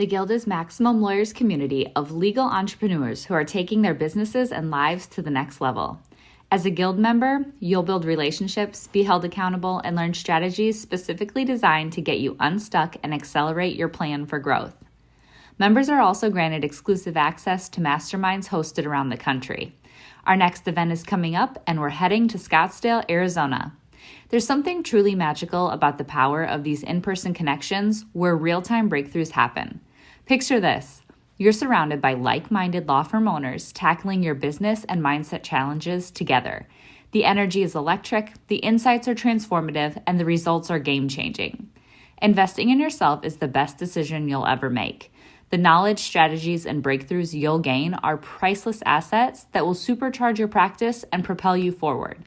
The Guild is Maximum Lawyers' community of legal entrepreneurs who are taking their businesses and lives to the next level. As a Guild member, you'll build relationships, be held accountable, and learn strategies specifically designed to get you unstuck and accelerate your plan for growth. Members are also granted exclusive access to masterminds hosted around the country. Our next event is coming up, and we're heading to Scottsdale, Arizona. There's something truly magical about the power of these in-person connections where real-time breakthroughs happen. Picture this. You're surrounded by like-minded law firm owners tackling your business and mindset challenges together. The energy is electric, the insights are transformative, and the results are game-changing. Investing in yourself is the best decision you'll ever make. The knowledge, strategies, and breakthroughs you'll gain are priceless assets that will supercharge your practice and propel you forward.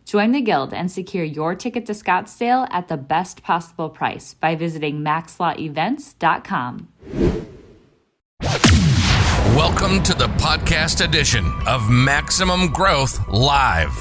Join the Guild and secure your ticket to Scottsdale at the best possible price by visiting maxlawevents.com. Welcome to the podcast edition of Maximum Growth Live,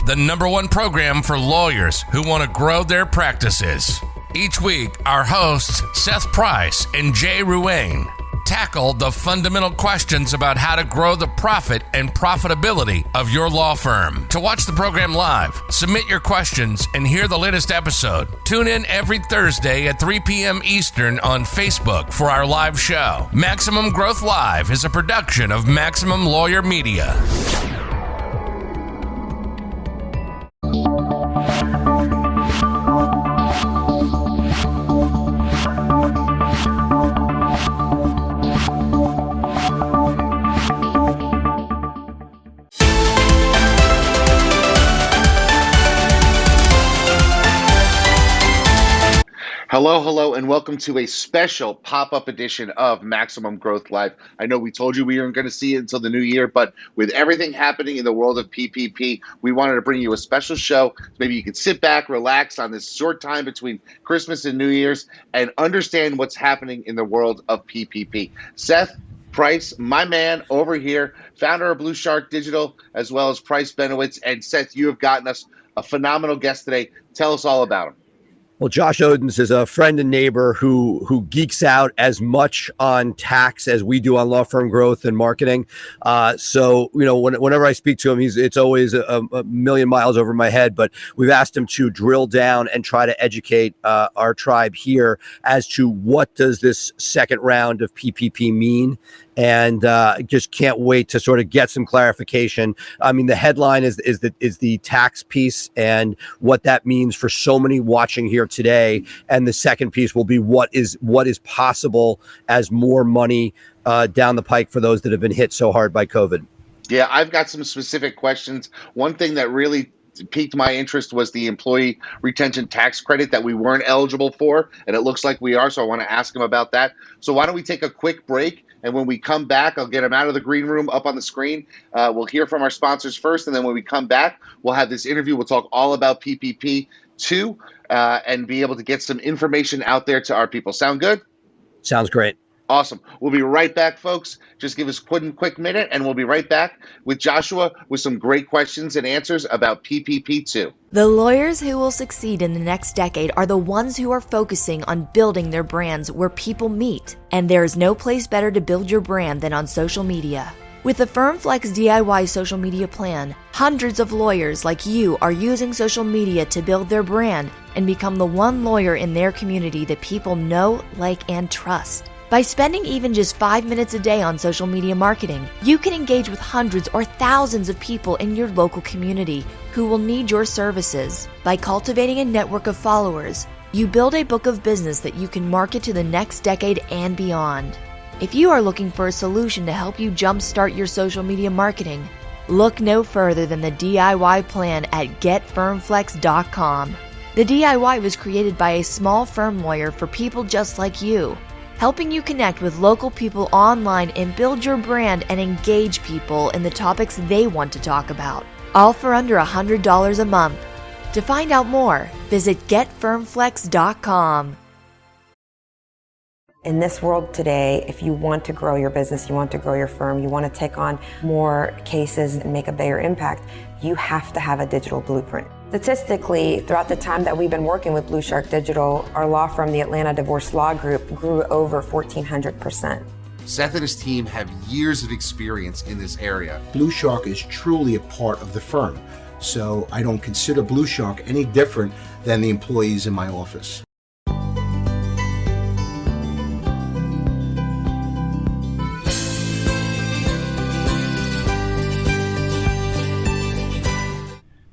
the #1 program for lawyers who want to grow their practices. Each week, our hosts, Seth Price and Jay Ruane, tackle the fundamental questions about how to grow the profit and profitability of your law firm. To watch the program live, submit your questions, and hear the latest episode, tune in every Thursday at 3 p.m. Eastern on Facebook for our live show. Maximum Growth Live is a production of Maximum Lawyer Media. Hello, and welcome to a special pop-up edition of Maximum Growth Live. I know we told you we weren't going to see it until the new year, but with everything happening in the world of PPP, we wanted to bring you a special show. Maybe you can sit back, relax on this short time between Christmas and New Year's, and understand what's happening in the world of PPP. Seth Price, my man over here, founder of Blue Shark Digital, as well as Price Benowitz. And Seth, you have gotten us a phenomenal guest today. Tell us all about him. Well, Josh Odintz is a friend and neighbor who geeks out as much on tax as we do on law firm growth and marketing. So, you know, whenever I speak to him, it's always a million miles over my head. But we've asked him to drill down and try to educate our tribe here as to what does this second round of PPP mean. And just can't wait to sort of get some clarification. I mean, the headline is the tax piece and what that means for so many watching here today. And the second piece will be what is possible as more money down the pike for those that have been hit so hard by COVID. Yeah, I've got some specific questions. One thing that really piqued my interest was the employee retention tax credit that we weren't eligible for, and it looks like we are, so I want to ask him about that. So why don't we take a quick break, and when we come back, I'll get him out of the green room up on the screen. We'll hear from our sponsors first, and then when we come back, we'll have this interview. We'll talk all about PPP 2 and be able to get some information out there to our people. Sound good? Sounds great. Awesome. We'll be right back, folks. Just give us a quick minute, and we'll be right back with Joshua with some great questions and answers about PPP2. The lawyers who will succeed in the next decade are the ones who are focusing on building their brands where people meet. And there is no place better to build your brand than on social media. With the FirmFlex DIY social media plan, hundreds of lawyers like you are using social media to build their brand and become the one lawyer in their community that people know, like, and trust. By spending even just 5 minutes a day on social media marketing, you can engage with hundreds or thousands of people in your local community who will need your services. By cultivating a network of followers, you build a book of business that you can market to the next decade and beyond. If you are looking for a solution to help you jumpstart your social media marketing, look no further than the DIY plan at getfirmflex.com. The DIY was created by a small firm lawyer for people just like you, helping you connect with local people online and build your brand and engage people in the topics they want to talk about, all for under $100 a month. To find out more, visit getfirmflex.com. In this world today, if you want to grow your business, you want to grow your firm, you want to take on more cases and make a bigger impact, you have to have a digital blueprint. Statistically, throughout the time that we've been working with Blue Shark Digital, our law firm, the Atlanta Divorce Law Group, grew over 1,400%. Seth and his team have years of experience in this area. Blue Shark is truly a part of the firm, so I don't consider Blue Shark any different than the employees in my office.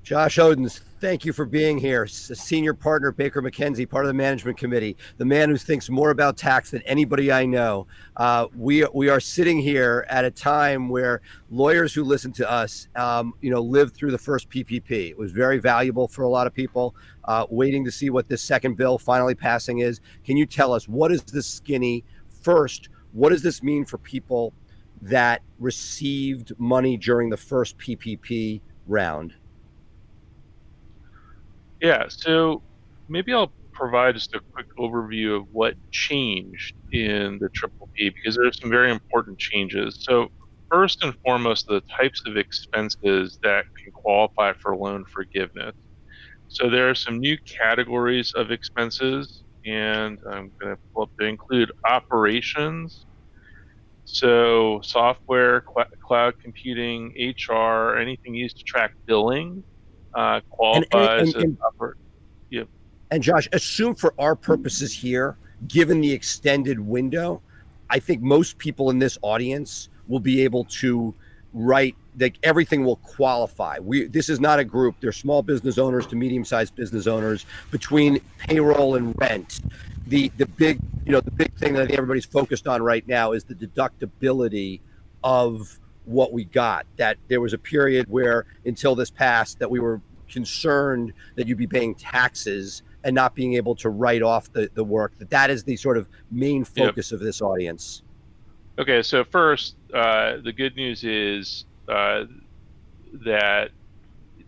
Josh Odintz, thank you for being here. Senior partner, Baker McKenzie, part of the management committee, the man who thinks more about tax than anybody I know. We are sitting here at a time where lawyers who listen to us, lived through the first PPP. It was very valuable for a lot of people, waiting to see what this second bill finally passing is. Can you tell us, what is this skinny? First, what does this mean for people that received money during the first PPP round? Yeah, so maybe I'll provide just a quick overview of what changed in the Triple P, because there are some very important changes. So first and foremost, the types of expenses that can qualify for loan forgiveness. So there are some new categories of expenses, and I'm going to pull up to include operations. So software, cloud computing, HR, anything used to track billing. Qualifies And Josh, assume for our purposes here, given the extended window, I think most people in this audience will be able to write that everything will qualify. This is not a group. They're small business owners to medium-sized business owners. Between payroll and rent, the big thing that I think everybody's focused on right now is the deductibility of what we got. That there was a period where, until this passed, that we were concerned that you'd be paying taxes and not being able to write off the work. That is the sort of main focus of this audience. Okay, so first, the good news is that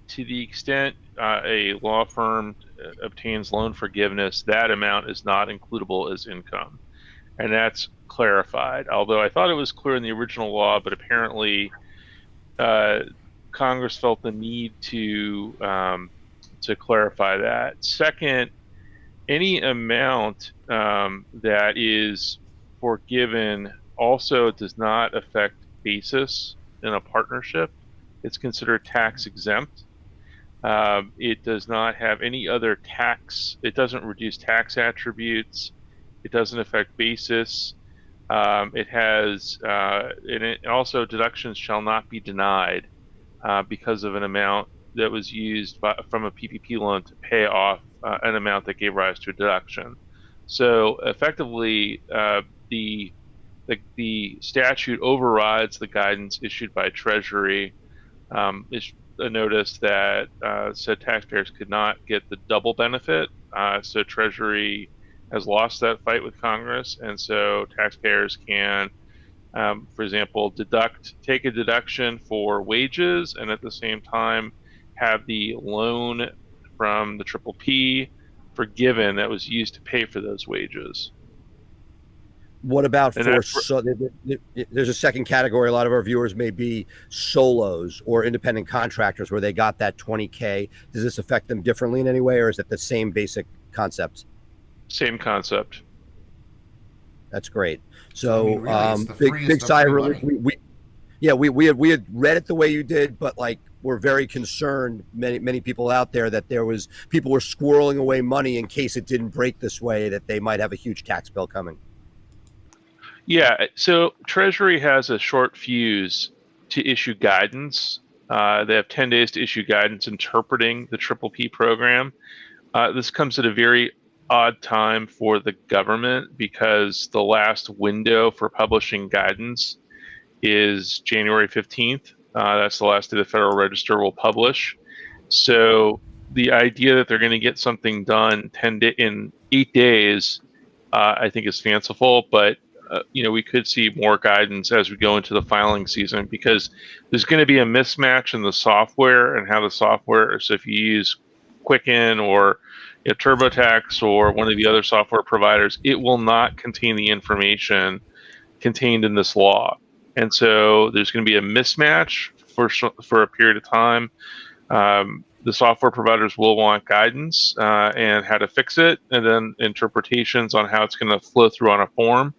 to the extent a law firm obtains loan forgiveness, that amount is not includable as income. And that's clarified, although I thought it was clear in the original law, but apparently Congress felt the need to clarify that. Second, any amount that is forgiven also does not affect basis in a partnership. It's considered tax exempt. It does not have any other tax. It doesn't reduce tax attributes. It doesn't affect basis. It has, and it also, deductions shall not be denied because of an amount that was used from a PPP loan to pay off an amount that gave rise to a deduction. So effectively, the statute overrides the guidance issued by Treasury. It's a notice that said taxpayers could not get the double benefit. So Treasury has lost that fight with Congress, and so taxpayers can, for example, take a deduction for wages, and at the same time have the loan from the Triple P forgiven that was used to pay for those wages. What about there's a second category. A lot of our viewers may be solos or independent contractors where they got that $20K. Does this affect them differently in any way, or is it the same basic concept? Same concept. That's great. So, really, big sigh of relief. We had read it the way you did, but we're very concerned. Many people out there that people were squirreling away money in case it didn't break this way, that they might have a huge tax bill coming. Yeah. So Treasury has a short fuse to issue guidance. They have 10 days to issue guidance interpreting the Triple P program. This comes at a very odd time for the government because the last window for publishing guidance is January 15th. That's the last day the Federal Register will publish. So the idea that they're going to get something done in 8 days, I think is fanciful, but we could see more guidance as we go into the filing season because there's going to be a mismatch in the software and how the software. So if you use Quicken or TurboTax or one of the other software providers, it will not contain the information contained in this law. And so there's going to be a mismatch for a period of time. The software providers will want guidance and how to fix it, and then interpretations on how it's going to flow through on a form.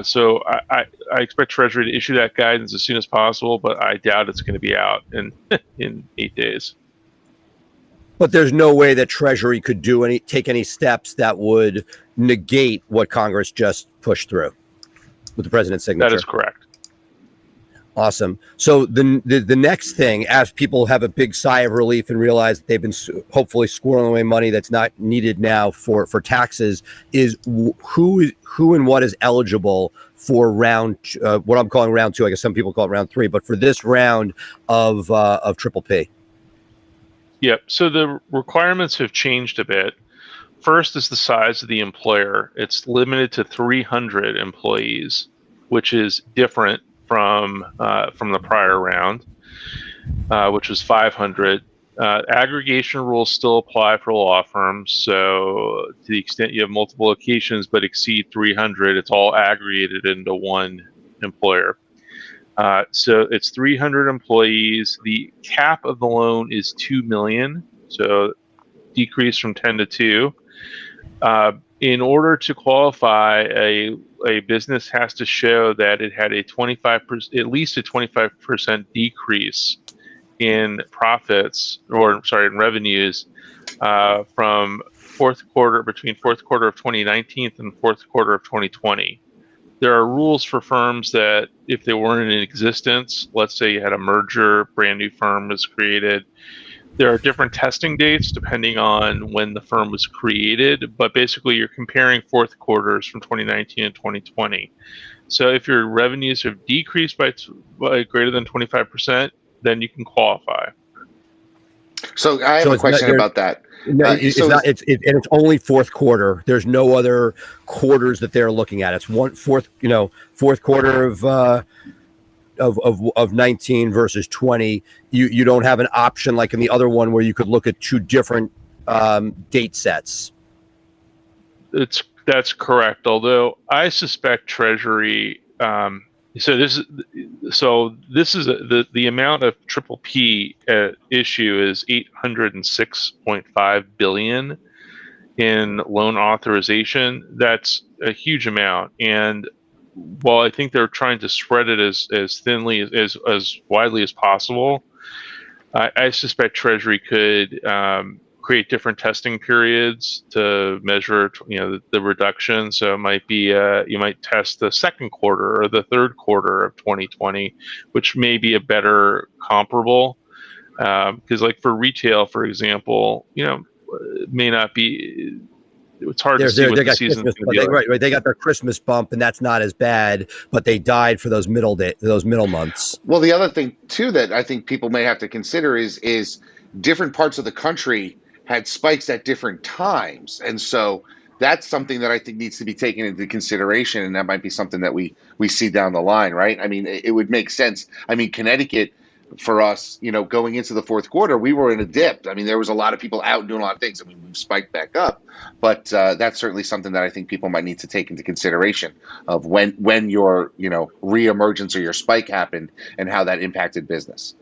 So I expect Treasury to issue that guidance as soon as possible, but I doubt it's going to be out in 8 days. But there's no way that Treasury could take any steps that would negate what Congress just pushed through with the president's signature. That is correct. Awesome. So the next thing, as people have a big sigh of relief and realize that they've been hopefully squirreling away money that's not needed now for taxes, is who and what is eligible for round what I'm calling round 2. I guess some people call it round 3, but for this round of Triple P. Yep. So the requirements have changed a bit. First is the size of the employer. It's limited to 300 employees, which is different from the prior round, which was 500. Aggregation rules still apply for law firms. So to the extent you have multiple locations but exceed 300, it's all aggregated into one employer. So it's 300 employees. The cap of the loan is $2 million, so decrease from 10 to 2. In order to qualify, a business has to show that it had at least a 25% decrease in profits, in revenues, from between fourth quarter of 2019 and fourth quarter of 2020. There are rules for firms that if they weren't in existence, let's say you had a merger, brand new firm was created, there are different testing dates depending on when the firm was created, but basically you're comparing fourth quarters from 2019 and 2020. So if your revenues have decreased by greater than 25%, then you can qualify. So I have a question about that. No, it's only fourth quarter. There's no other quarters that they're looking at. It's fourth quarter of 19 versus 20. You don't have an option like in the other one where you could look at two different date sets. That's correct. Although I suspect Treasury. The amount of Triple P issue is $806.5 billion in loan authorization. That's a huge amount, and while I think they're trying to spread it as thinly as widely as possible, I suspect Treasury could create different testing periods to measure, the reduction. So it might be you might test the second quarter or the third quarter of 2020, which may be a better comparable. Because, like for retail, for example, it may not be. It's hard to see what the season's going to be like. Right. They got their Christmas bump, and that's not as bad, but they died for those middle months. Well, the other thing too that I think people may have to consider is different parts of the country had spikes at different times, and so that's something that I think needs to be taken into consideration, and that might be something that we see down the line, right? I mean, it would make sense. I mean, Connecticut, for us, going into the fourth quarter, we were in a dip. I mean, there was a lot of people out doing a lot of things. I mean, we've spiked back up, but that's certainly something that I think people might need to take into consideration of when your reemergence or your spike happened and how that impacted business.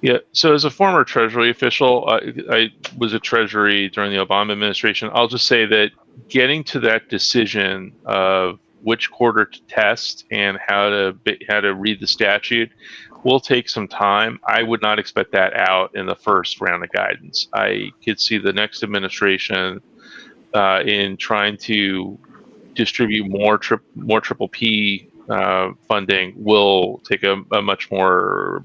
Yeah. So as a former Treasury official, I was at Treasury during the Obama administration. I'll just say that getting to that decision of which quarter to test and how to read the statute will take some time. I would not expect that out in the first round of guidance. I could see the next administration in trying to distribute more Triple P funding will take a much more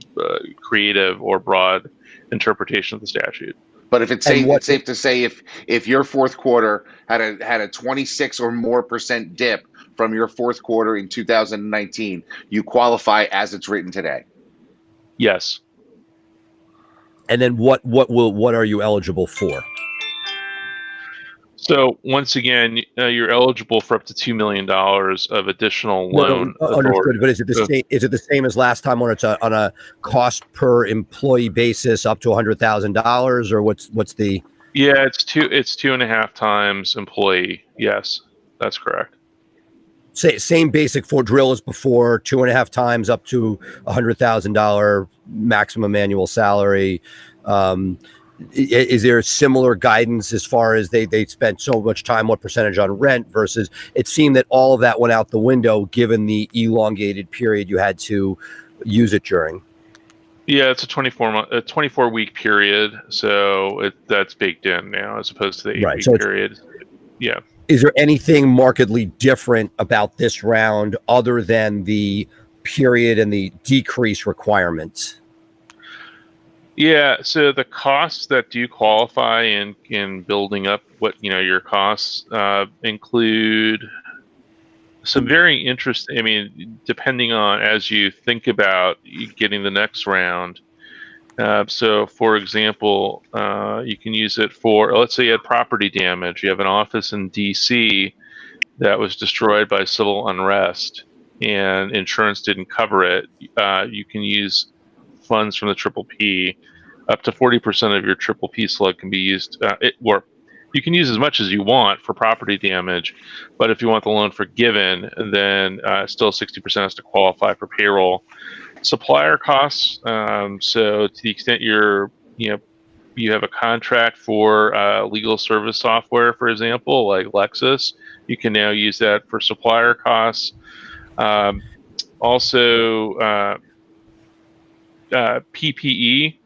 creative or broad interpretation of the statute. But if it's safe to say if your fourth quarter had a 26 or more % dip from your fourth quarter in 2019, you qualify as it's written today. Yes. And then what are you eligible for? So once again, you're eligible for up to $2 million of additional loan. Understood. But is it the same? Is it the same as last time, when it's on a cost per employee basis up to $100,000, or what's the? Yeah, it's 2.5 times employee. Yes, that's correct. Same basic for drill as before, 2.5 times up to $100,000 maximum annual salary. Is there similar guidance as far as they spent so much time, what percentage on rent versus it seemed that all of that went out the window given the elongated period you had to use it during? Yeah, it's a 24-week period, so that's baked in now as opposed to the 8-week period. Yeah. Is there anything markedly different about this round other than the period and the decrease requirements? Yeah, so the costs that do qualify in building up your costs include some very interesting, depending on as you think about getting the next round. So, for example, you can use it for, let's say you had property damage. You have an office in D.C. that was destroyed by civil unrest and insurance didn't cover it. You can use funds from the Triple P. Up to 40% of your Triple P slug can be used, or you can use as much as you want for property damage, but if you want the loan forgiven, then still 60% has to qualify for payroll. Supplier costs. So to the extent you have a contract for legal service software, for example, like Lexis, you can now use that for supplier costs. Also, PPE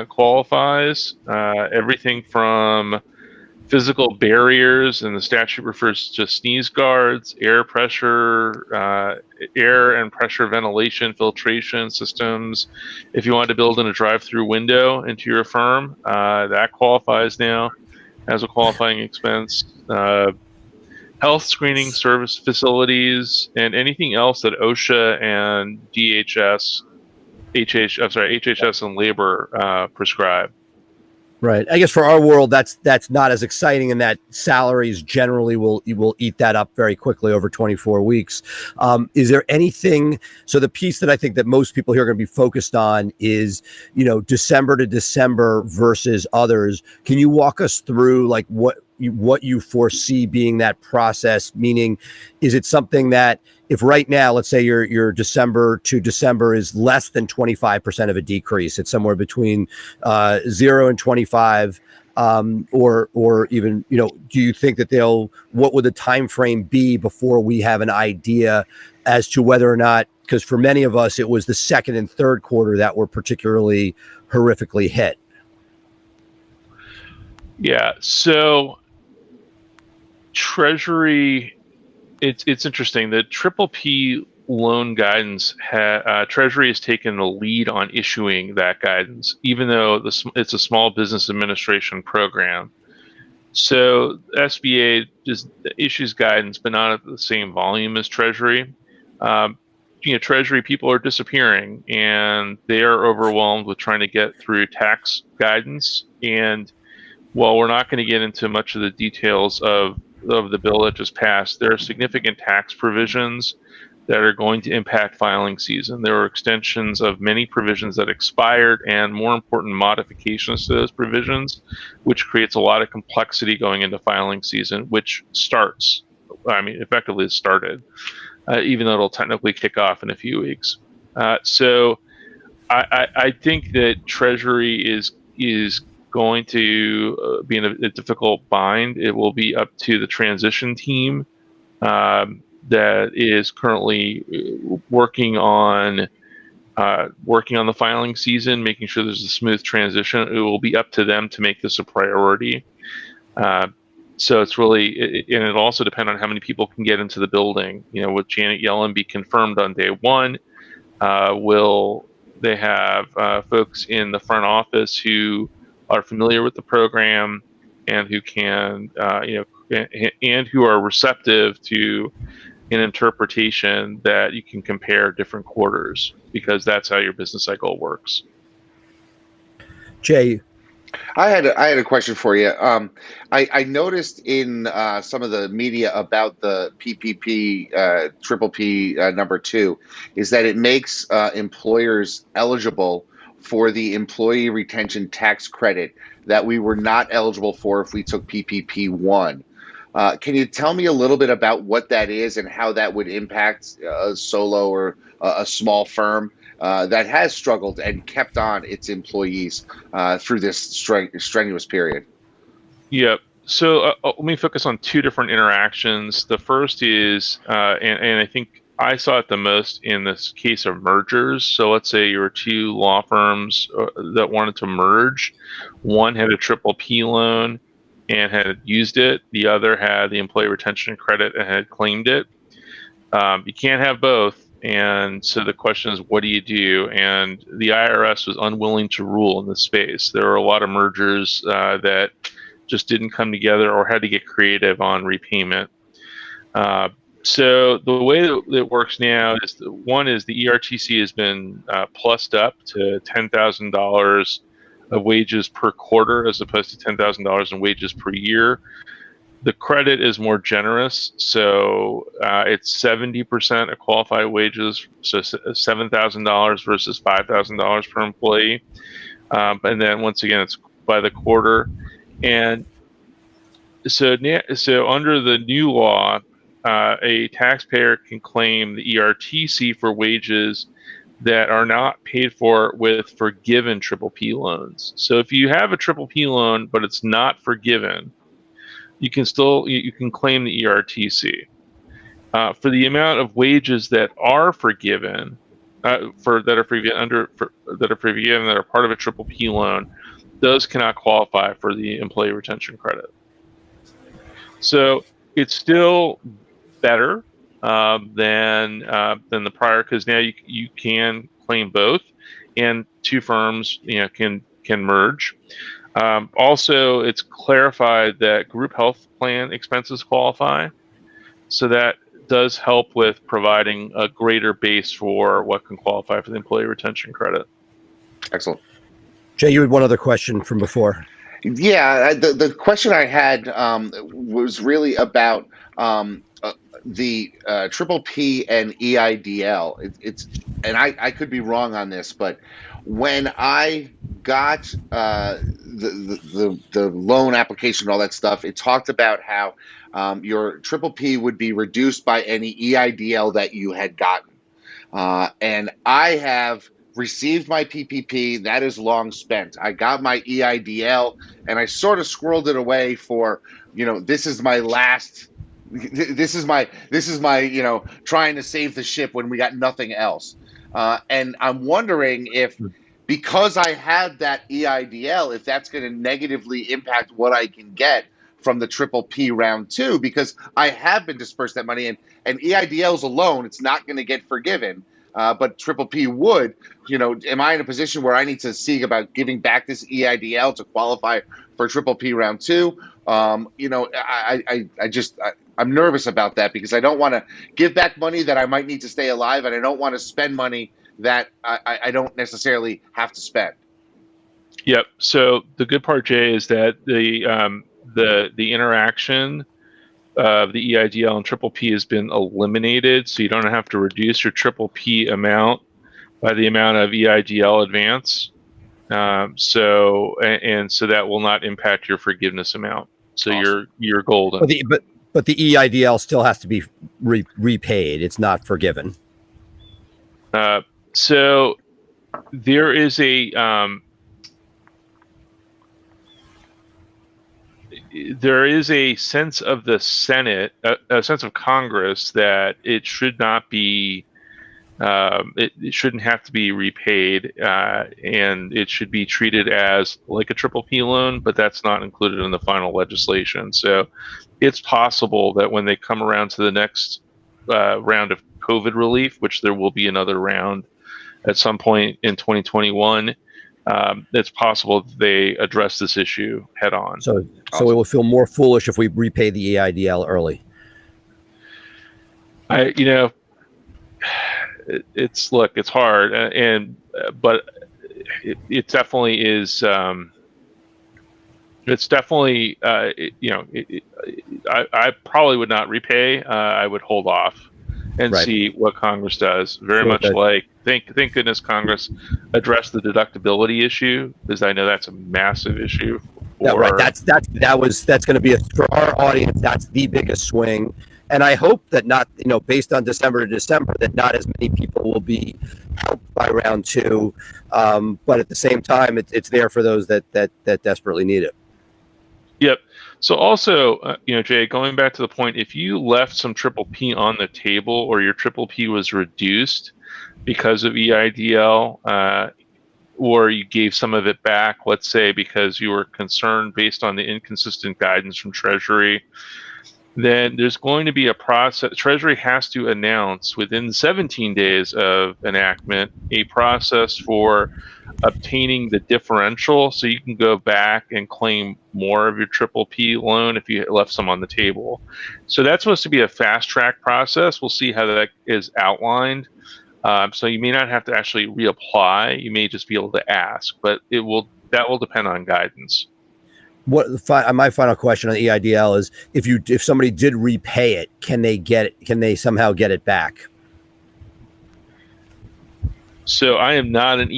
qualifies. Everything from physical barriers, and the statute refers to sneeze guards, air and pressure ventilation filtration systems. If you want to build in a drive-through window into your firm, that qualifies now as a qualifying expense. Health screening service facilities, and anything else that OSHA and HHS and labor prescribe. Right. I guess for our world, that's not as exciting in that salaries generally will eat that up very quickly over 24 weeks. Is there anything? So the piece that I think that most people here are going to be focused on is, December to December versus others. Can you walk us through like what you foresee being that process? Meaning, is it something that if right now, let's say your December to December is less than 25% of a decrease, it's somewhere between 0 and 25, or even, do you think that what would the time frame be before we have an idea as to whether or not, because for many of us, it was the second and third quarter that were particularly horrifically hit. Yeah. So Treasury, it's interesting. The Triple P loan guidance, Treasury has taken the lead on issuing that guidance, even though it's a Small Business Administration program. So SBA just issues guidance, but not at the same volume as Treasury. Treasury people are disappearing, and they are overwhelmed with trying to get through tax guidance. And while we're not going to get into much of the details of the bill that just passed, there are significant tax provisions that are going to impact filing season. There are extensions of many provisions that expired, and more important, modifications to those provisions, which creates a lot of complexity going into filing season, which starts. Effectively it started, even though it'll technically kick off in a few weeks. So I think that Treasury is going to be in a difficult bind. It will be up to the transition team that is currently working on the filing season, making sure there's a smooth transition. It will be up to them to make this a priority. So it's really, and it'll also depend on how many people can get into the building. Will Janet Yellen be confirmed on day one? Will they have folks in the front office who are familiar with the program and who can, and who are receptive to an interpretation that you can compare different quarters, because that's how your business cycle works. Jay, I had a question for you. I noticed in some of the media about the PPP, Triple P number 2, is that it makes employers eligible for the employee retention tax credit that we were not eligible for if we took PPP 1. Can you tell me a little bit about what that is and how that would impact a solo or a small firm that has struggled and kept on its employees through this strenuous period? Yep. So let me focus on two different interactions. The first is, and I think I saw it the most in this case of mergers. So let's say you were two law firms that wanted to merge. One had a triple P loan and had used it. The other had the employee retention credit and had claimed it. You can't have both. And so the question is, what do you do? And the IRS was unwilling to rule in this space. There were a lot of mergers that just didn't come together or had to get creative on repayment. So the way that it works now is one is the ERTC has been plussed up to $10,000 of wages per quarter as opposed to $10,000 in wages per year. The credit is more generous, so it's 70% of qualified wages, so $7,000 versus $5,000 per employee. And then once again, it's by the quarter. And so under the new law, a taxpayer can claim the ERTC for wages that are not paid for with forgiven triple P loans. So if you have a triple P loan, but it's not forgiven, you can claim the ERTC. For the amount of wages that are forgiven, that are part of a triple P loan, those cannot qualify for the employee retention credit. So it's still better than the prior, because now you can claim both, and two firms can merge. Also, it's clarified that group health plan expenses qualify, so that does help with providing a greater base for what can qualify for the employee retention credit. Excellent. Jay, you had one other question from before. Yeah, the question I had was really about the triple P and EIDL. And I could be wrong on this, but when I got the loan application and all that stuff, it talked about how your triple P would be reduced by any EIDL that you had gotten. And I have received my PPP. That is long spent. I got my EIDL, and I sort of squirreled it away for, this is my last. This is my trying to save the ship when we got nothing else. And I'm wondering if, because I had that EIDL, if that's going to negatively impact what I can get from the triple P round 2, because I have been dispersed that money, and EIDL is a loan. It's not going to get forgiven. But triple P would, am I in a position where I need to seek about giving back this EIDL to qualify for triple P round 2? I'm nervous about that, because I don't want to give back money that I might need to stay alive, and I don't want to spend money that I don't necessarily have to spend. Yep. So the good part, Jay, is that the interaction of the EIDL and triple P has been eliminated, so you don't have to reduce your triple P amount by the amount of EIDL advance. So that will not impact your forgiveness amount. So awesome. You're golden. But the EIDL still has to be repaid. It's not forgiven. So there is a sense of the Senate, a sense of Congress, that it should not be, it shouldn't have to be repaid, and it should be treated as like a triple P loan, but that's not included in the final legislation. So it's possible that when they come around to the next round of COVID relief, which there will be another round at some point in 2021, it's possible that they address this issue head on. So it will feel more foolish if we repay the EIDL early. It's hard, but it definitely is. It's definitely, I probably would not repay. I would hold off, and Right. see what Congress does. Very See what much they- like, thank goodness Congress addressed the deductibility issue, because I know that's a massive issue. Yeah, right. That's going to be for our audience. That's the biggest swing, and I hope that not, based on December to December, that not as many people will be helped by round two. But at the same time, it's there for those that desperately need it. Yep. So also, Jay, going back to the point, if you left some triple P on the table, or your triple P was reduced because of EIDL, or you gave some of it back, let's say because you were concerned based on the inconsistent guidance from Treasury, then there's going to be a process. Treasury has to announce within 17 days of enactment a process for obtaining the differential, so you can go back and claim more of your triple P loan if you left some on the table. So that's supposed to be a fast track process. We'll see how that is outlined. So you may not have to actually reapply. You may just be able to ask, but that will depend on guidance. My final question on EIDL is: if somebody did repay it, can they somehow get it back? So I am not an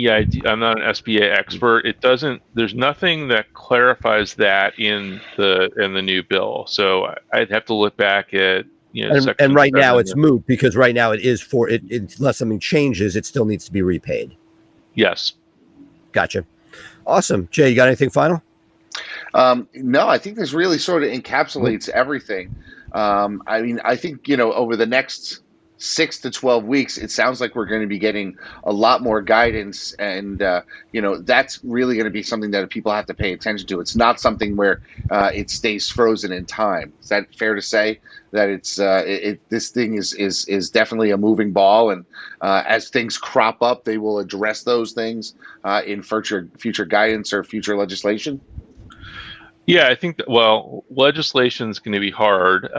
I'm not an SBA expert. There's nothing that clarifies that in the new bill. So I'd have to look back at, and right now it's moot, because right now it is unless something changes, it still needs to be repaid. Yes. Gotcha. Awesome. Jay, you got anything final? No, I think this really sort of encapsulates everything. I think, over the next 6 to 12 weeks, it sounds like we're going to be getting a lot more guidance, and that's really going to be something that people have to pay attention to. It's not something where it stays frozen in time. Is that fair to say that this thing is definitely a moving ball, and as things crop up, they will address those things in future guidance or future legislation? Yeah, I think legislation is going to be hard,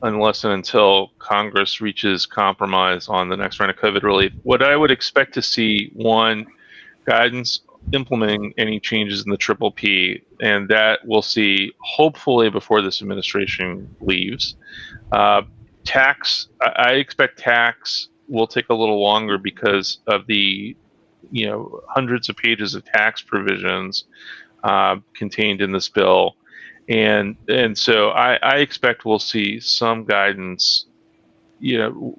unless and until Congress reaches compromise on the next round of COVID relief. What I would expect to see, one, guidance implementing any changes in the triple P, and that we'll see hopefully before this administration leaves. Tax, I expect tax will take a little longer because of the hundreds of pages of tax provisions contained in this bill, and so I expect we'll see some guidance,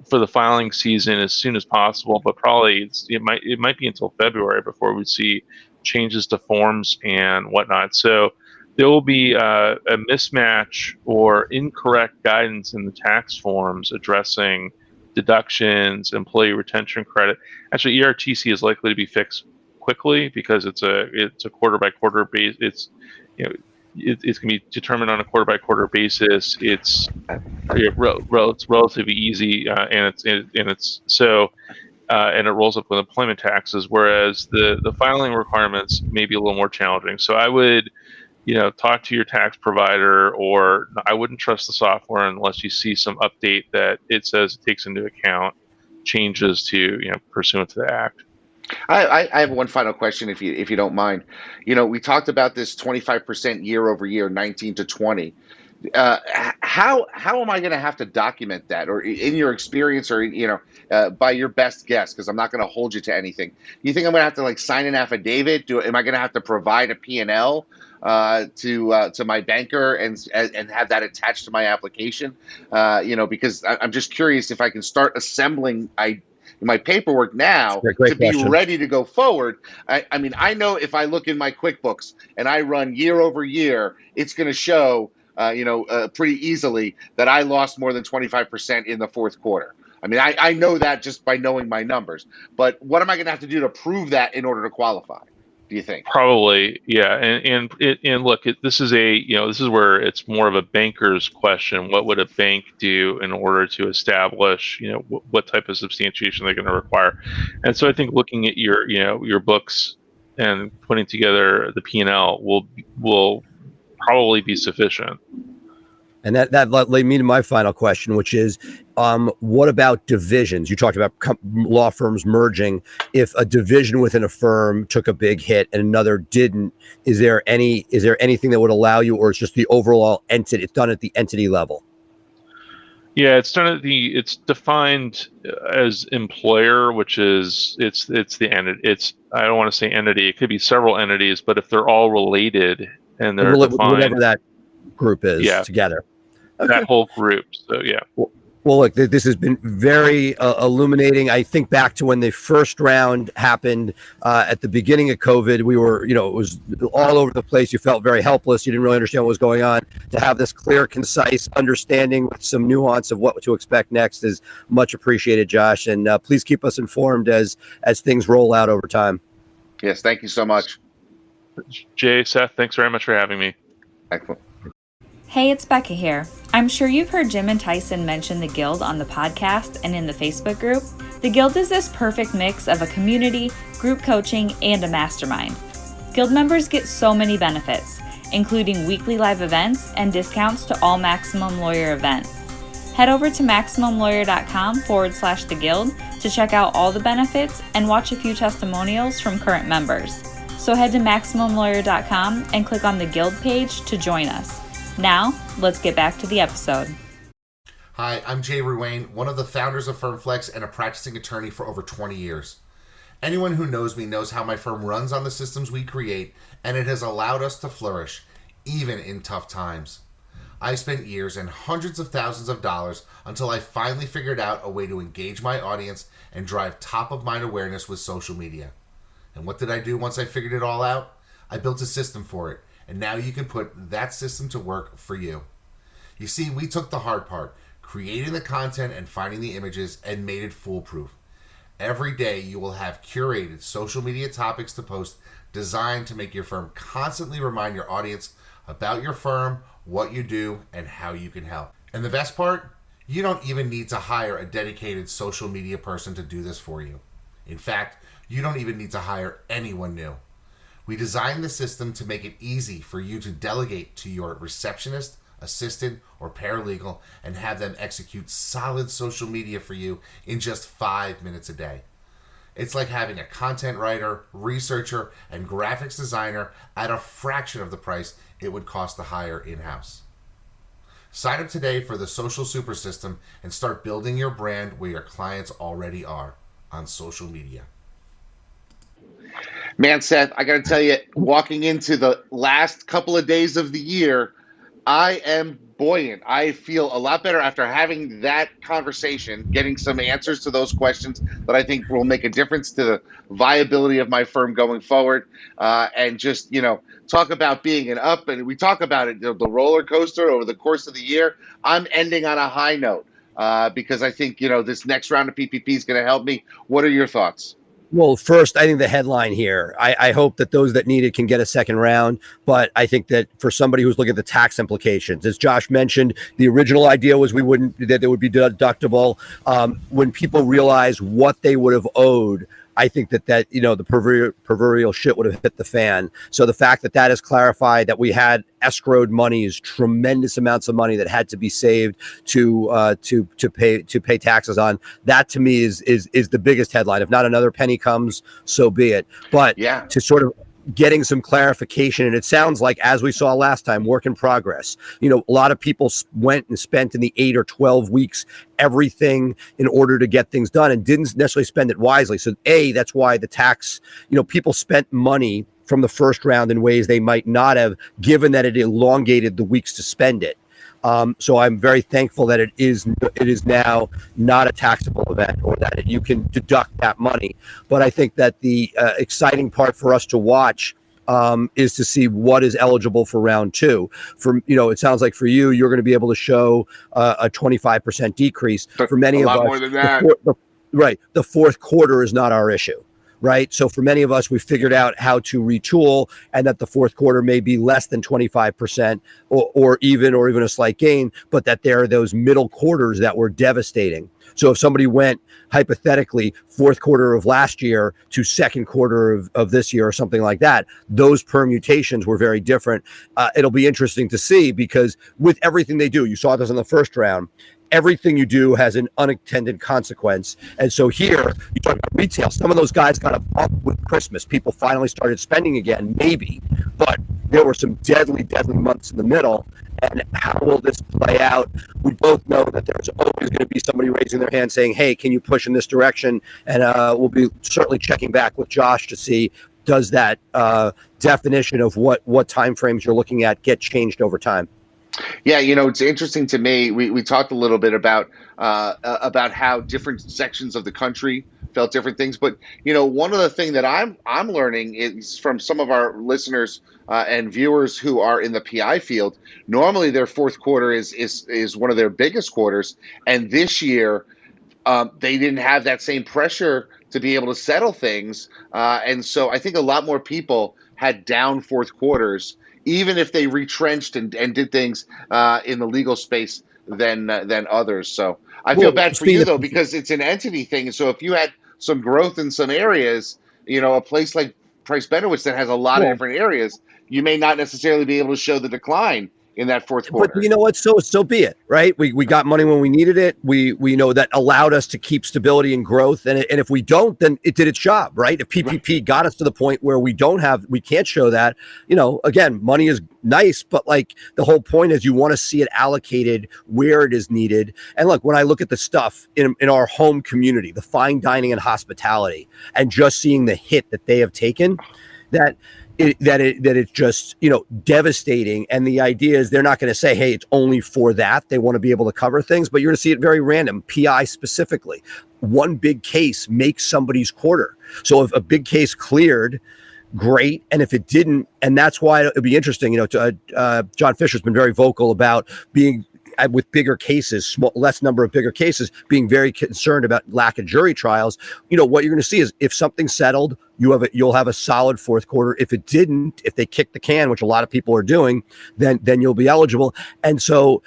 for the filing season as soon as possible. But probably it might be until February before we see changes to forms and whatnot. So there will be a mismatch or incorrect guidance in the tax forms addressing deductions, employee retention credit. Actually, ERTC is likely to be fixed quickly because it's a quarter by quarter base. It's it's going to be determined on a quarter by quarter basis. It's relatively easy, and it rolls up with employment taxes. Whereas the filing requirements may be a little more challenging. So I would talk to your tax provider, or I wouldn't trust the software unless you see some update that it says it takes into account changes to pursuant to the act. I have one final question, if you don't mind. We talked about this 25% year over year, 19 to 20. How am I going to have to document that, or in your experience, or by your best guess? Because I'm not going to hold you to anything. You think I'm going to have to sign an affidavit? Am I going to have to provide a P&L to my banker and have that attached to my application? Because I'm just curious if I can start assembling my paperwork now to be ready to go forward. I know if I look in my QuickBooks and I run year over year, it's going to show, pretty easily that I lost more than 25% in the fourth quarter. I know that just by knowing my numbers. But what am I going to have to do to prove that in order to qualify, do you think? Probably, yeah. And look, this is where it's more of a banker's question. What would a bank do in order to establish, what type of substantiation they're going to require? And so I think looking at your books and putting together the P&L will probably be sufficient. And that led me to my final question, which is, what about divisions? You talked about law firms merging. If a division within a firm took a big hit and another didn't, is there anything that would allow you, or it's just the overall entity? It's done at the entity level. Yeah, it's defined as employer, which is it's the entity. I don't want to say entity. It could be several entities, but if they're all related and they're defined, whatever that group is together. Okay. That whole group. So yeah. Well, look, this has been very illuminating. I think back to when the first round happened at the beginning of COVID. We were, it was all over the place. You felt very helpless. You didn't really understand what was going on. To have this clear, concise understanding with some nuance of what to expect next is much appreciated, Josh. And please keep us informed as things roll out over time. Yes, thank you so much. Jay, Seth, thanks very much for having me. Excellent. Hey, it's Becca here. I'm sure you've heard Jim and Tyson mention the Guild on the podcast and in the Facebook group. The Guild is this perfect mix of a community, group coaching, and a mastermind. Guild members get so many benefits, including weekly live events and discounts to all Maximum Lawyer events. Head over to MaximumLawyer.com/the Guild to check out all the benefits and watch a few testimonials from current members. So head to MaximumLawyer.com and click on the Guild page to join us. Now, let's get back to the episode. Hi, I'm Jay Ruane, one of the founders of FirmFlex and a practicing attorney for over 20 years. Anyone who knows me knows how my firm runs on the systems we create, and it has allowed us to flourish, even in tough times. I spent years and hundreds of thousands of dollars until I finally figured out a way to engage my audience and drive top-of-mind awareness with social media. And what did I do once I figured it all out? I built a system for it. And now you can put that system to work for you. You see, we took the hard part, creating the content and finding the images, and made it foolproof. Every day you will have curated social media topics to post designed to make your firm constantly remind your audience about your firm, what you do, and how you can help. And the best part? You don't even need to hire a dedicated social media person to do this for you. In fact, you don't even need to hire anyone new. We designed the system to make it easy for you to delegate to your receptionist, assistant, or paralegal and have them execute solid social media for you in just 5 minutes a day. It's like having a content writer, researcher, and graphics designer at a fraction of the price it would cost to hire in-house. Sign up today for the Social Super System and start building your brand where your clients already are, on social media. Man, Seth, I got to tell you, walking into the last couple of days of the year, I am buoyant. I feel a lot better after having that conversation, getting some answers to those questions that I think will make a difference to the viability of my firm going forward. And just, talk about being an up, and we talk about it, the roller coaster over the course of the year. I'm ending on a high note because I think, this next round of PPP is going to help me. What are your thoughts? Well, first, I think the headline here, I hope that those that need it can get a second round. But I think that for somebody who's looking at the tax implications, as Josh mentioned, the original idea was that it would be deductible. When people realize what they would have owed, I think that the proverbial shit would have hit the fan. So the fact that is clarified, that we had escrowed monies, tremendous amounts of money that had to be saved to pay taxes on, that to me is the biggest headline. If not another penny comes, so be it. But to sort of getting some clarification, and it sounds like, as we saw last time, work in progress. A lot of people went and spent in the 8 or 12 weeks everything in order to get things done and didn't necessarily spend it wisely. So that's why the tax, people spent money from the first round in ways they might not have, given that it elongated the weeks to spend it. So I'm very thankful that it is now not a taxable event, or that you can deduct that money. But I think that the exciting part for us to watch is to see what is eligible for round two. It sounds like for you, you're going to be able to show a 25% decrease. For many of us, more than that. The fourth quarter is not our issue. Right. So for many of us, we figured out how to retool, and that the fourth quarter may be less than 25% or even a slight gain, but that there are those middle quarters that were devastating. So if somebody went hypothetically fourth quarter of last year to second quarter of this year or something like that, those permutations were very different. It'll be interesting to see, because with everything they do, you saw this in the first round, everything you do has an unintended consequence. And so here, you talk about retail. Some of those guys got a bump with Christmas. People finally started spending again, maybe. But there were some deadly, deadly months in the middle. and how will this play out? We both know that there's always going to be somebody raising their hand saying, hey, can you push in this direction? And we'll be certainly checking back with Josh to see, does that definition of what timeframes you're looking at get changed over time? Yeah, it's interesting to me. We talked a little bit about how different sections of the country felt different things. But one of the things that I'm learning is from some of our listeners and viewers who are in the PI field. Normally, their fourth quarter is one of their biggest quarters, and this year they didn't have that same pressure to be able to settle things, and so I think a lot more people had down fourth quarters, even if they retrenched and did things in the legal space than others. So I feel bad for you, though, because it's an entity thing. So if you had some growth in some areas, a place like Price Benowitz that has a lot of different areas, you may not necessarily be able to show the decline in that fourth quarter. But you know what? So be it, right? We got money when we needed it. We know that allowed us to keep stability and growth. And if we don't, then it did its job, right? If PPP got us to the point where we can't show that, again, money is nice, but like the whole point is you want to see it allocated where it is needed. And look, when I look at the stuff in our home community, the fine dining and hospitality, and just seeing the hit that they have taken, that it's just, devastating. And the idea is they're not going to say, hey, it's only for that. They want to be able to cover things, but you're going to see it very random. PI specifically, one big case makes somebody's quarter. So if a big case cleared, great. And if it didn't, and that's why it'd be interesting, John Fisher's been very vocal about being with bigger cases, less number of bigger cases, being very concerned about lack of jury trials. What you're going to see is if something settled, you'll have a solid fourth quarter. If it didn't, if they kick the can, which a lot of people are doing, then you'll be eligible. And so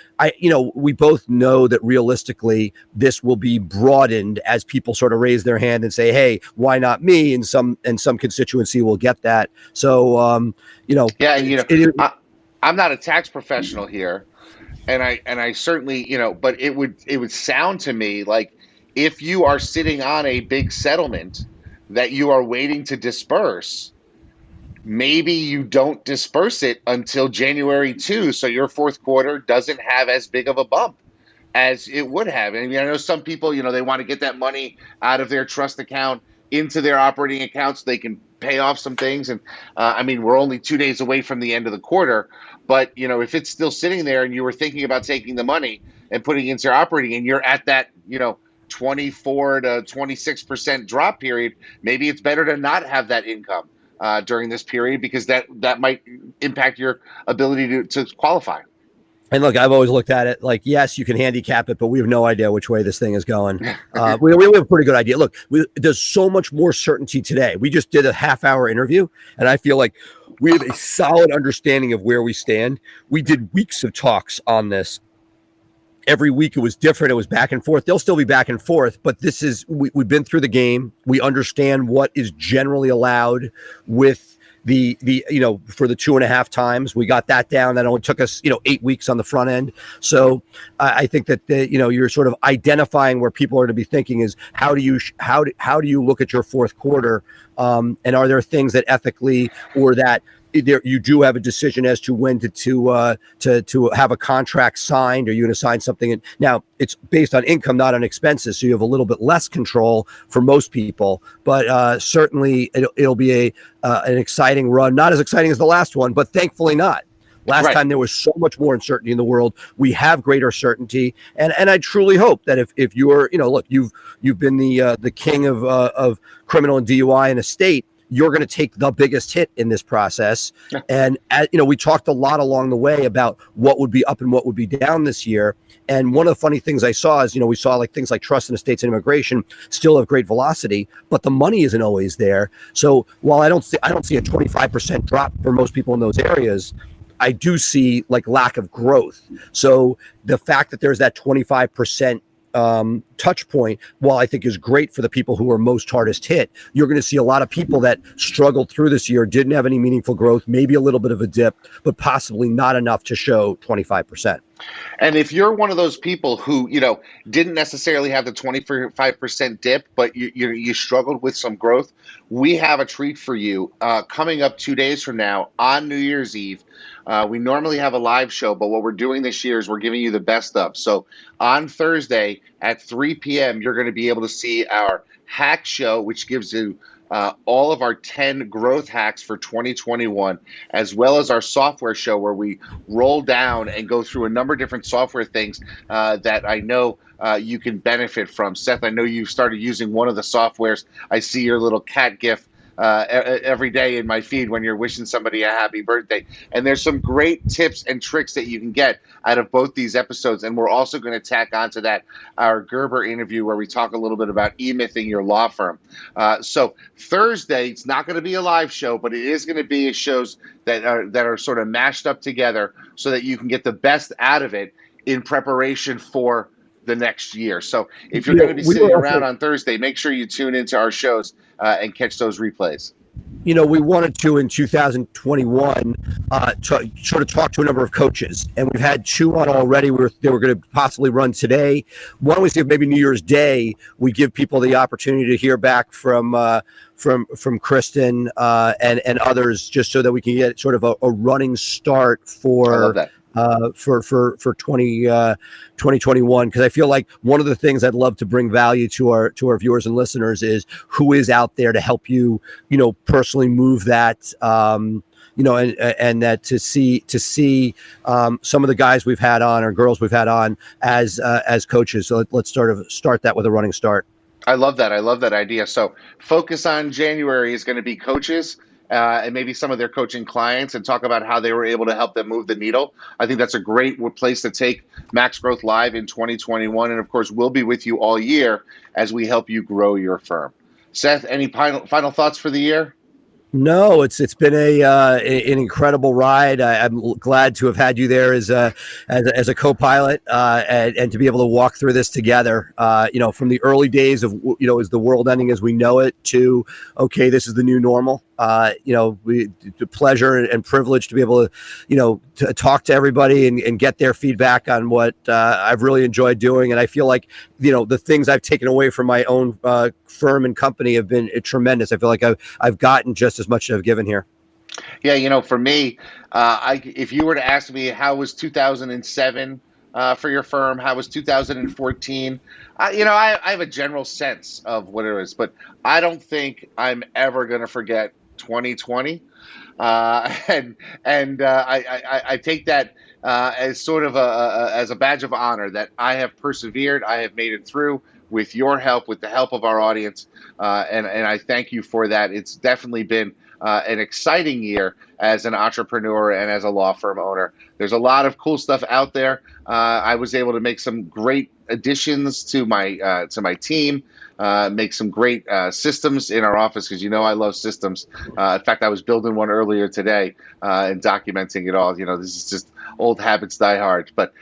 we both know that realistically this will be broadened as people sort of raise their hand and say, hey, why not me? And some constituency will get that. So, I'm not a tax professional here. And I certainly, but it would sound to me like if you are sitting on a big settlement that you are waiting to disperse, maybe you don't disperse it until January 2, so your fourth quarter doesn't have as big of a bump as it would have. I mean, I know some people, they want to get that money out of their trust account into their operating account so they can pay off some things. And we're only 2 days away from the end of the quarter. But, if it's still sitting there and you were thinking about taking the money and putting it into your operating and you're at that, 24 to 26% drop period, maybe it's better to not have that income during this period because that might impact your ability to qualify. And look, I've always looked at it like, yes, you can handicap it, but we have no idea which way this thing is going. We have a pretty good idea. Look, there's so much more certainty today. We just did a half-hour interview, and I feel like we have a solid understanding of where we stand. We did weeks of talks on this. Every week it was different. It was back and forth. They'll still be back and forth, but this is, we've been through the game. We understand what is generally allowed with the for the 2.5 times. We got that down. That only took us 8 weeks on the front end. So I think that you're sort of identifying where people are to be thinking is how do you look at your fourth quarter, and are there things that ethically or that you do have a decision as to when to have a contract signed. Are you going to sign something? And now it's based on income, not on expenses. So you have a little bit less control for most people, but certainly it'll be an exciting run. Not as exciting as the last one, but thankfully not. Last time there was so much more uncertainty in the world. We have greater certainty, and I truly hope that if you're look, you've been the king of criminal and DUI in a state. You're going to take the biggest hit in this process. And, we talked a lot along the way about what would be up and what would be down this year. And one of the funny things I saw is, we saw like things like trust and estates and immigration still have great velocity, but the money isn't always there. So while I don't see a 25% drop for most people in those areas, I do see like lack of growth. So the fact that there's that 25% touch point, while I think is great for the people who are most hardest hit, you're going to see a lot of people that struggled through this year, didn't have any meaningful growth, maybe a little bit of a dip, but possibly not enough to show 25%. And if you're one of those people who, didn't necessarily have the 25% dip, but you struggled with some growth, we have a treat for you coming up 2 days from now on New Year's Eve. We normally have a live show, but what we're doing this year is we're giving you the best of. So on Thursday at 3 p.m., you're going to be able to see our hack show, which gives you all of our 10 growth hacks for 2021, as well as our software show where we roll down and go through a number of different software things that I know you can benefit from. Seth, I know you've started using one of the softwares. I see your little cat gif every day in my feed when you're wishing somebody a happy birthday. And there's some great tips and tricks that you can get out of both these episodes. And we're also going to tack onto that our Gerber interview where we talk a little bit about e-mything your law firm. So Thursday, it's not going to be a live show, but it is going to be shows that are sort of mashed up together so that you can get the best out of it in preparation for the next year. So if you're going to be sitting around on Thursday, make sure you tune into our shows and catch those replays. We wanted to, in 2021, to sort of talk to a number of coaches, and we've had 2 on already. They were going to possibly run today. One was if maybe New Year's Day, we give people the opportunity to hear back from Kristen and others, just so that we can get sort of a running start for. I love that. For 2021, because I feel like one of the things I'd love to bring value to our viewers and listeners is who is out there to help you, personally move that, and that to see some of the guys we've had on or girls we've had on as coaches. So let's start that with a running start. I love that. I love that idea. So focus on January is going to be coaches. And maybe some of their coaching clients, and talk about how they were able to help them move the needle. I think that's a great place to take Max Growth Live in 2021. And of course, we'll be with you all year as we help you grow your firm. Seth, any final thoughts for the year? No, it's been an incredible ride. I'm glad to have had you there as a co-pilot and to be able to walk through this together. From the early days of is the world ending as we know it to okay, this is the new normal. The pleasure and privilege to be able to to talk to everybody and get their feedback on what I've really enjoyed doing. And I feel like the things I've taken away from my own firm and company have been tremendous. I feel like I've gotten just as much as I've given here. Yeah, for me, if you were to ask me how was 2007 for your firm, how was 2014? I have a general sense of what it is, but I don't think I'm ever going to forget 2020. I take that as sort of as a badge of honor that I have persevered. I have made it through with your help, with the help of our audience, and I thank you for that. It's definitely been an exciting year as an entrepreneur and as a law firm owner. There's a lot of cool stuff out there. I was able to make some great additions to my team, make some great systems in our office because I love systems. In fact, I was building one earlier today and documenting it all. This is just old habits die hard. But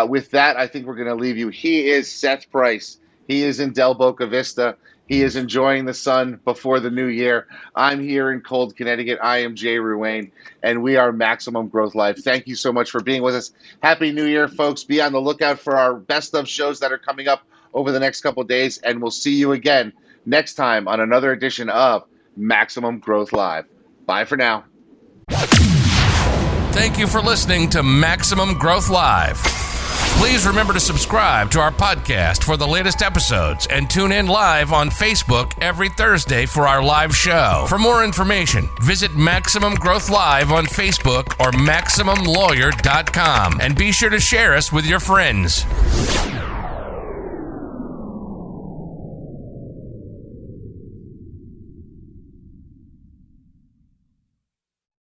with that, I think we're going to leave you. He is Seth Price. He is in Del Boca Vista. He is enjoying the sun before the new year. I'm here in cold Connecticut. I am Jay Ruane, and we are Maximum Growth Live. Thank you so much for being with us. Happy New Year, folks. Be on the lookout for our best of shows that are coming up over the next couple of days, and we'll see you again next time on another edition of Maximum Growth Live. Bye for now. Thank you for listening to Maximum Growth Live. Please remember to subscribe to our podcast for the latest episodes and tune in live on Facebook every Thursday for our live show. For more information, visit Maximum Growth Live on Facebook or MaximumLawyer.com and be sure to share us with your friends.